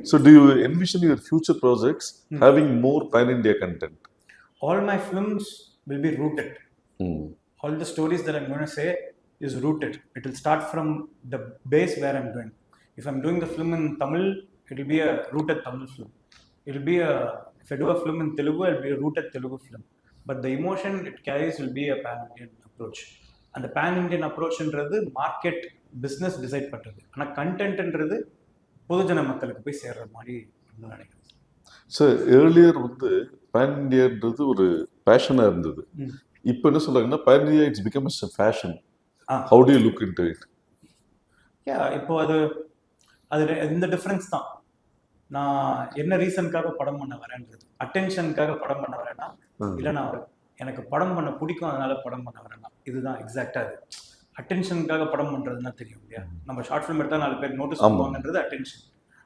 So do you envision your future projects having more pan-India content? All my films will be rooted. All the stories that I'm going to say is rooted. It will start from the base where I'm doing. If I'm doing the film in Tamil, it will be a rooted Tamil film. It will be if I do a film in Telugu, it will be a rooted Telugu film. But the emotion it carries will be a pan-Indian approach. And the pan-Indian approachன்றது market business decide பண்ணுறது. ஆனால் கண்டென்ட்ன்றது பொதுஜன மக்களுக்கு போய் சேர்ற மாதிரி நினைக்கிறேன். சார் ஏர்லியர் வந்து பேன் இண்டியான்றது ஒரு பேஷனாக இருந்தது. இப்போ என்ன சொல்றாங்கன்னா pan India it's become a fashion. How do you look into it? இப்போ அது இந்த டிஃப்ரென்ஸ் தான். நான் என்ன ரீசனுக்காக படம் பண்ண வரேன்றது. அட்டென்ஷனுக்காக படம் பண்ண வரேன்னா இல்லை நான் எனக்கு படம் பண்ண பிடிக்கும் அதனால படம் பண்ண வரேன்னா இதுதான் எக்ஸாக்டா அது. அட்டென்ஷனுக்காக படம் பண்றதுன்னா தெரியும் இல்லையா? நம்ம ஷார்ட் ஃபிலிம் எடுத்தால் 4 பேர் நோட்டீஸ் பண்ணுவாங்கன்றது அட்டென்ஷன்.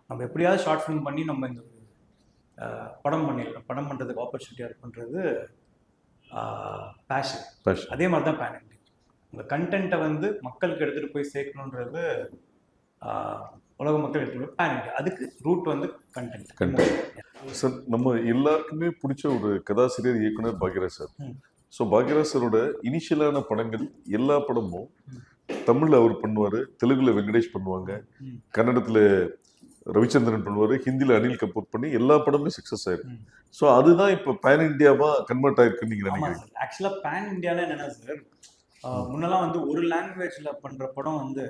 நம்ம எப்படியாவது ஷார்ட் ஃபிலிம் பண்ணி நம்ம இந்த படம் பண்ணிடலாம். படம் பண்றதுக்கு ஆப்பர்ச்சுனிட்டியா இருக்குன்றது பேஷன். அதே மாதிரி தான் பேன் இண்டியா. உங்க கண்டென்ட்டை வந்து மக்களுக்கு எடுத்துட்டு போய் சேர்க்கணுன்றது உலக மக்கள் எடுத்துட்டு பேன் இண்டியா. அதுக்கு ரூட் வந்து கண்டென்ட். சார் நம்ம எல்லாருக்குமே பிடிச்ச ஒரு கதாசிரியர் இயக்குனர் பாக்யராஜ் சார். ஸோ பாக்யராஜ் சாரோட இனிஷியலான படங்கள் எல்லா படமும் தமிழ்ல அவர் பண்ணுவாரு, தெலுங்குல வெங்கடேஷ் பண்ணுவாங்க, கன்னடத்துல ரவிச்சந்திரன் பண்ணுவாரு, ஹிந்தில அனில் கபூர் பண்ணி எல்லா படமும் சக்சஸ் ஆயிருக்கு. ஸோ அதுதான் இப்போ பேன் இண்டியாவா கன்வெர்ட் ஆயிருக்குன்னு நீங்க நினைக்கிறீங்க? ஆக்சுவலா பேன் இண்டியால என்னன்னா சார், முன்னெல்லாம் வந்து ஒரு லாங்குவேஜ்ல பண்ற படம் வந்து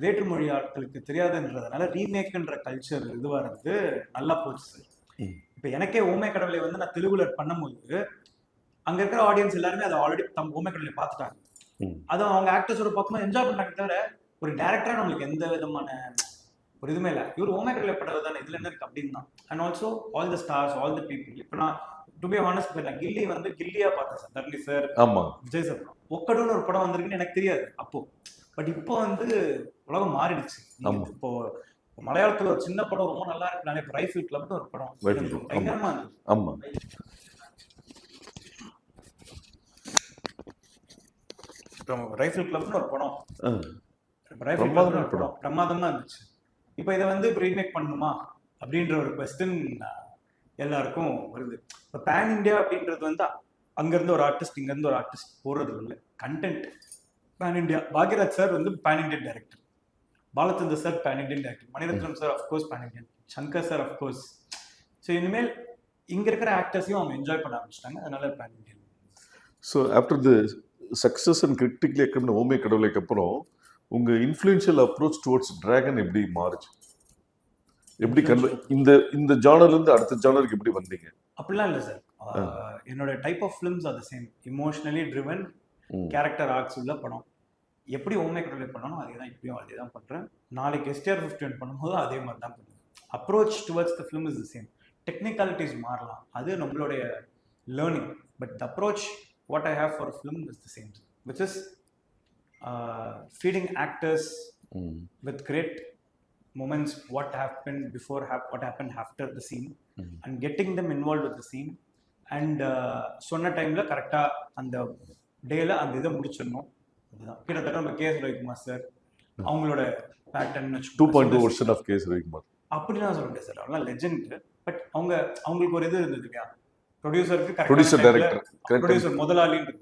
வேற்றுமொழி ஆட்களுக்கு தெரியாதுன்றதுனால ரீமேக்ன்ற கல்ச்சர் இதுவா இருந்து நல்லா போச்சு சார். இப்ப எனக்கே ஓமை கடவுளை வந்து நான் தெலுங்குல பண்ணும்போது அங்க இருக்கிற ஆடியன்ஸ் எல்லாருமே அதை ஆல்ரெடி ஓமை கடவுளை பார்த்துட்டாங்க. அதுவும் அவங்க ஆக்டர்ஸோட பார்க்கும்போது என்ஜாய் பண்ணாங்க. தவிர ஒரு டேரக்டரா நம்மளுக்கு எந்த விதமான ஒரு இதுவுமே இல்லை. இவர் ஓமை கடவுளை பண்றது தானே இதுல என்ன இருக்கு அப்படின்னு தான். And also all the stars all the people. இப்போ நான் டு பி ஹானஸ்ட் நான் கில்லி வந்து கில்லியா பார்த்தேன் சார். தர்லி சார், விஜய் சார் ஒக்கடுன்னு ஒரு படம் வந்திருக்குன்னு எனக்கு தெரியாது அப்போ. பட் இப்போ வந்து உலகம் மாறிடுச்சு. இப்போ மலையாளத்துல ஒரு சின்ன படம் ரொம்ப நல்லா இருக்கு. நான் இப்போ ரைஃபிள் கிளப்னு ஒரு படம் பயங்கரமா இருந்தது. ரைஃபிள் கிளப்னு ஒரு படம் பிரமாதமா இருந்துச்சு. இப்போ இதை வந்து ரீமேக் பண்ணணுமா அப்படின்ற ஒரு கொஸ்டின் எல்லாருக்கும் வருது. இப்போ பேன் இண்டியா அப்படின்றது வந்து அங்கிருந்து ஒரு ஆர்டிஸ்ட் இங்கிருந்து ஒரு ஆர்டிஸ்ட் போடுறது இல்லை. Content pan India. Bhagyaraj sir வந்து pan Indian director, Balachander sir pan Indian director, Mani Ratnam sir of course pan Indian, Shankar sir of course. So இனிமேல் இங்க இருக்கிற ஆக்டர்ஸையும் அவங்க என்ஜாய் பண்ண ஆரம்பிச்சிட்டாங்க. அதனால pan Indian. So after the success and critically acclaimed ஓமை கடவுளைக்கு அப்புறம் உங்க இன்ஃப்ளூயன்ஷியல் அப்ரோச் டுவர்ட்ஸ் டிராகன் எப்படி மாறுச்சு? எப்படி இந்த இந்த ஜானர்ல இருந்து அடுத்த ஜானருக்கு எப்படி வந்தீங்க? அப்படிலாம் இல்லை சார். என்னோட டைப் ஆஃப் ஃபிலிம்ஸ் அது same. Emotionally driven character arts உள்ள படம். எப்படி ஓமே கடவுளை பண்ணணும் அதே தான் இப்பயும் அதே தான் பண்ணுறேன். நாளைக்கு STR 51 பண்ணும்போது அதே மாதிரி தான் பண்ணுவேன். Approach towards the film is the same. Technicalities மாறலாம், அது நம்மளுடைய learning. But the approach what I have for film is the same, which is feeding actors with great moments, what happened before, what happened after the scene, and getting them involved with the scene, and சொன்ன டைம்ல கரெக்டா அந்த டேல அந்த இதை முடிச்சிடணும். அதுதான் கிட்டத்தட்ட நம்ம கேஸ் ரவிக்குமார் சார் அவங்களோட பேட்டர்ன் 2.2 வருஷன் ஆஃப் கேஸ் ரவிக்குமார் அப்படிலாம் சொல்லிட்டேன் சார். அவங்களாம் லெஜெண்ட். பட் அவங்களுக்கு ஒரு இது இருந்தது இல்லையா, ப்ரொடியூசருக்கு ப்ரொடியூசர் டைரக்டர் ப்ரொடியூசர் முதலாளின்னு